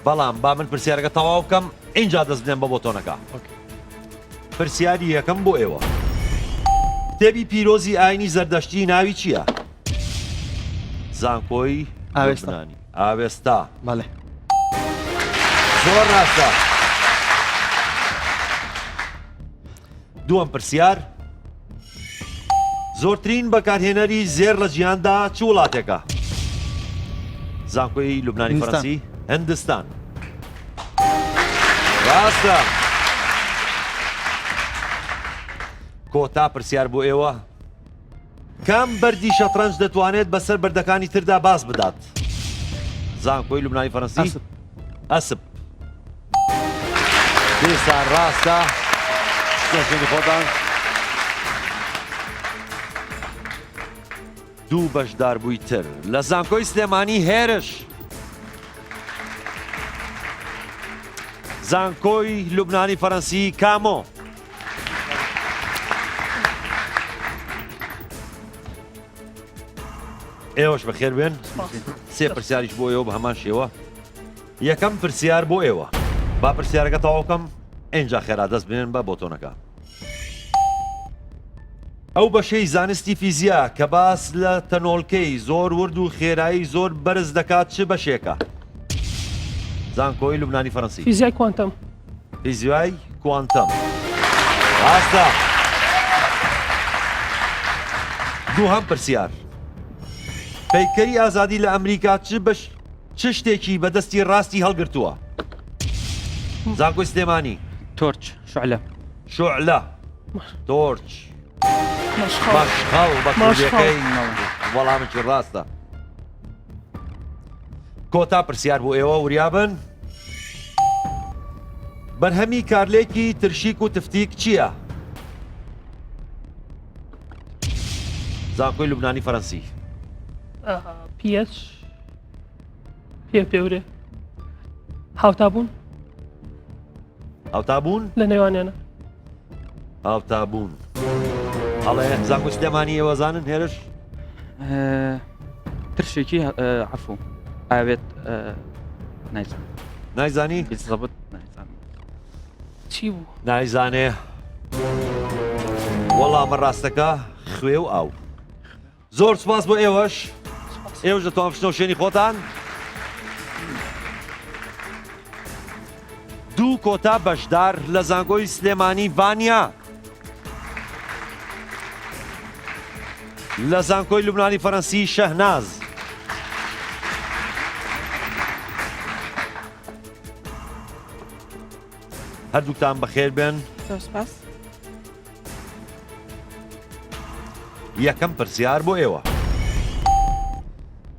بەڵام با من پرسیارەکە تەواو بکەم اینجا دەست بدەم بە بۆتۆنەکە پرسیاری یەکەم بۆ ئێوە کتێبی پیرۆزی ئاینی زەردەشتی ناوی چییە؟ زانکۆی لوبنانی ئاوێستا بەڵێ زۆر ڕاستە دووەم پرسیار زۆرترین بەکارهێنەری زێر لە جیهاندا چ وڵاتێکە؟ زانکۆی لوبنانی فەڕەنسی هەندستان ڕاستە کۆتا پرسیار بۆ ئێوە کام بەردی شەترەنج دەتوانێت بەسەر بەردەکانی تردا باز بدات؟ زانکۆی لوبنانی فەڕەنسی ئەسب دیسان ڕاستە شوێنی خۆتان دوو بەشدار بووی تر لە زانکۆی سلێمانی هێرش زانکۆی لوبنانی فەڕەنسی کامۆ ئێوەش بەخێر بێن سێ پرسیاریش بۆ ئێوە بە هەمان شێوە یەکەم پرسیار بۆ ئێوە با پرسیارەکە تەواو بکەم ئینجا خێرا دەست بێن بە بۆتۆنەکە ئەو بەشەی زانستی فیزیا کە باس لە تەنۆڵکەی زۆر ورد و خێرایی زۆر بەرز دەکات چ بەشێکە؟ زانکۆی لوبنانی فەڕەنسی فیزیای کوانتەم فیزیای کوانتەم ڕاستە دووهەم پرسیار پەیکەری ئازادی لە ئەمریکا چ شتێکی بەدەستی ڕاستی هەڵگرتووە؟ زانکۆی سلێمانی تۆرچ شعلە شعلە تۆرچ مەشخەڵ بە کوردیەکەی وەڵامێکی ڕاستە کۆتا پرسیار بۆ ئێوە وریابن بەرهەمی کارلێکی ترشیک و تفتیک چییە؟ زانکۆی لوبنانی فەڕەنسی PS پێورێ هاوتابوون هاوتابوون لە نێوانیانە هاوتابوون هەڵێ زانکۆی سلێمانی ئێوە زانن هێرش ترشێکی عەفو ئاوێت نایزانی زەبت چی بوو؟ نایزانێ وەڵامە ڕاستەکە خوێ و ئاو زۆر سپاس بۆ ئێوەش ئێوەش دەتوان بچنەوە شوێنی خۆتان دوو کۆتا بەشدار لە زانکۆی سلێمانی ڤانیا لە زانکۆی لوبنانی فەڕەنسی شەهناز هەردووکتان بەخێر بێن یەکەم پرسیار بۆ ئێوە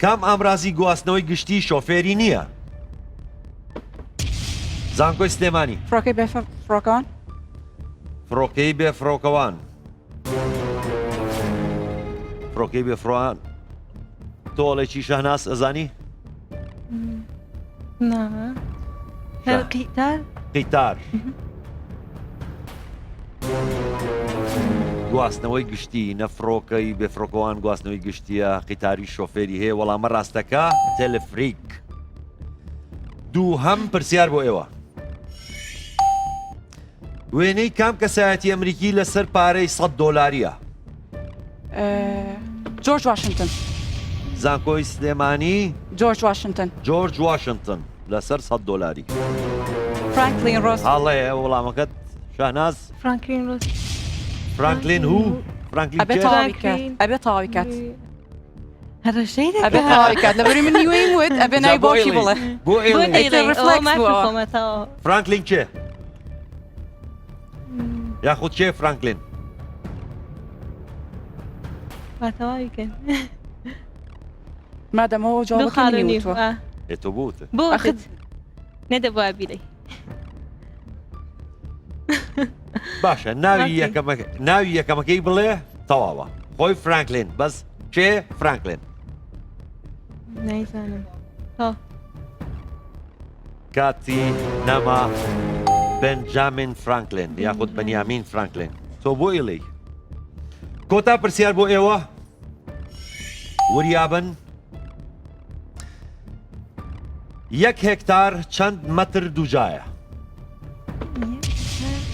کام ئامرازی گواستنەوەی گشتی شۆفێری نییە؟ زانکۆی سلێمانی فڕۆکەی بێ فڕۆکەوان فڕۆکەی بێ فڕۆکەوان فڕۆکەی بێ فڕۆوان تۆڵێکی شەهناز ئەزانی؟ قیتار گواستنەوەی گشتی نەفرۆکەی بێفرۆکەوان گواستنەوەی گشتیە قیتاری شۆفێری هەیە وەڵامە ڕاستەکە تەلفریک دوو هەم پرسیار بۆ ئێوە وێنەی کام کەسایەتی ئەمریکی لەسەر پارەی $100 جۆرج واشنگتن زانکۆی سلێمانی جۆرج واشنگتن جۆرج واشنگتن لەسەر $100 فرانکلین ڕۆز هەڵەیە وەڵامەکەت شەهناز فرانکلین ڕۆز فرانکلین هو فرانکلین ئەبێ تەواوی کات هەڕەشەی ئەبێ تەواوی کات لەبەری من نیوەی وت ئەبێ نای بۆکی بڵێ بۆ ئێڵێ خۆمەتەوە فرانکلین چێ یاخود چێ فرانکلین باتەواویکەن مادەمەوە جوابەکەی وتووە تۆ بووتە بۆ نەدەبوا بیرەی باشە ناوی یەکەمەکەی بڵێ تەواوە خۆی فرانکلین بەس چێ فرانکلین نایزانم کاتی نەما بنجامین فرانکلین یاخود بەنیامین فرانکلین تۆ بۆ ئێڵێ کۆتا پرسیار بۆ ئێوە وریابن 1 هێکتار چەند مەتر دووجایە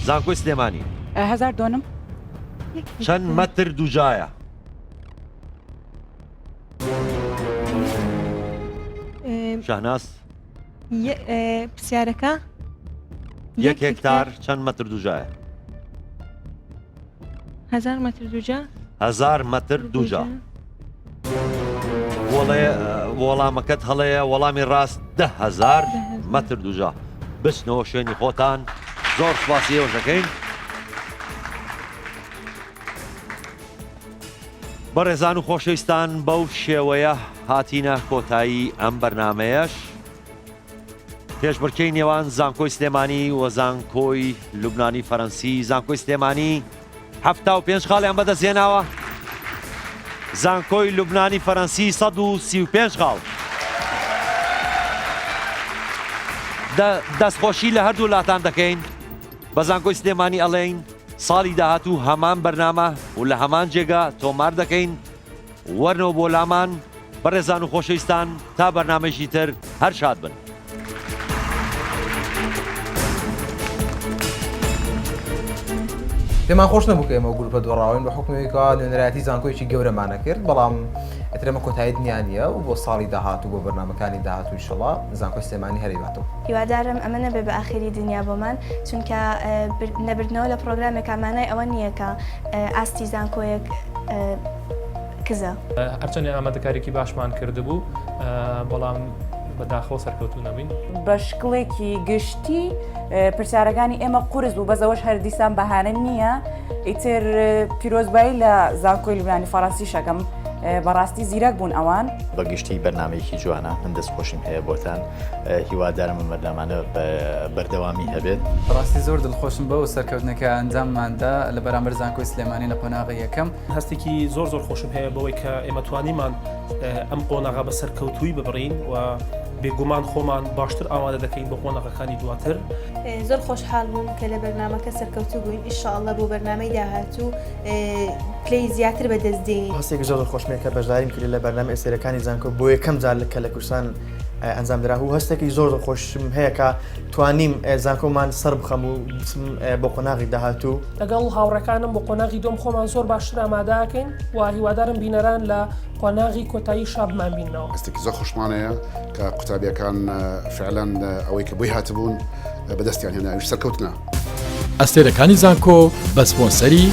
زانکۆی سلێمانی 1000 دۆنم چەند مەتر دووجایە شاهناس پرسیارەکە 1 هێکتار چەند مەتر دووجایە 1000 مەتر دووجا 1000 مەتر دووجا وەڵامەکەت هەڵەیە وەڵامی ڕاست 10,000 مەتر دووجا بچنەوە شوێنی خۆتان زۆر سپاسی ئێوە دەکەین بەڕێزان و خۆشەویستان بەو شێوەیە هاتینە کۆتایی ئەم بەرنمەیەش پێشبڕکەی نێوان زانکۆی سلێمانی و زانکۆی لوبنانی فەرەنسی زانکۆی سلێمانی 75 خاڵیان بەدەستهێناوە زانکۆی لوبنانی فەرەنسی 135 خاڵ دەستخۆشی لە هەردوو لاتان دەکەین بە زانکۆی سلێمانی ئەڵێین ساڵی داهاتوو هەمان بەرنامە و لە هەمان جێگا تۆمار دەکەین وەرنەوە بۆ لامان بەڕێزان و خۆشەویستان تا بەرنامەیەکی تر هەر شاد بن. پێمان خۆش نەبوو کە ئێمە گروپە دۆڕاوین بە حکومێکەوە نوێنەرایەتی زانکۆیەکی گەورەمانە کرد بەڵام ئەترێمە کۆتایی دنیاە و بۆ ساڵی داهاتوو بۆ بەرنامەکانی داهاتوو ئینشەڵا زانکۆی سلێمانی هەرێباتەوە. هیوادارم ئەمە نەبێ بە ئاخری دنیا بۆمان چونکە نەبردنەوە لە پرۆگرامێکە مانای ئەوە نییە کە ئاستی زانکۆیەک کزە. هەرچەندە ئامادەکاریی باشمان کردبوو بەڵام بەداخۆ سەرکەوتو نەبین. بە شکڵێکی گشتی پرسیارەکانی ئێمە قورس بوو بەزەوەش هەردیسان بەهانە نییە ئیتر پیرۆزبایی لە زانکۆی لوبنانی فەڕەنسی شەکەم بەڕاستی زیرەک بوون ئەوان بەگشتی بەرنمەیەکی جوانە من دەستخۆشیم هەیە بۆتان هیوادارم بەردەمانە بەردەوامی هەبێت ڕاستی زۆر دڵخۆشم بەو سەرکەوتنەکە ئەنجامماندا لە بەرامبەر زانکۆی سلێمانی لە قۆناغی یەکەم هەستێکی زۆر خۆشم هەیە بەوەی کە ئێمە توانیمان ئەم قۆناغا بە سەرکەوتووی ببڕین و بێگومان خۆمان باشتر ئامادە دەکەین بە قۆناغەکانی دواتر. زۆر خۆشحاڵ بووم کە لە بەرنامەکە سەرکەوتوو بووین ئینشاءالله بۆ بەرنامەی داهاتوو پلەی زیاتر بەدەستدێین. هەستێکی زۆر خۆشمەیە کە بەشداریم کرد لە بەرنامە ئێستێرەکانی زانکۆ بۆ یەکەم جار کە لە کوردستان ئەنجامدرا و هەستێکی زۆر خۆشم هەیە کە توانیم زانکۆمان سەر بخەم و بچم بۆ قۆناغی داهاتوو. لەگەڵ هاوڕەکانم بۆ قۆناغی دۆم خۆمان زۆر باشتر ئامادەکەین و هیوادارم بینەران لە قۆناغی کۆتایی شابمان بینەوە. هەستێکی زۆر خۆشمانەیە کە قوتابیەکان فعلەن ئەوەی کە بۆی هاتبوون بەدەستیان هێنا سەرکەوتنە. ئەستێرەکانی زانکۆ بە سپۆنسەری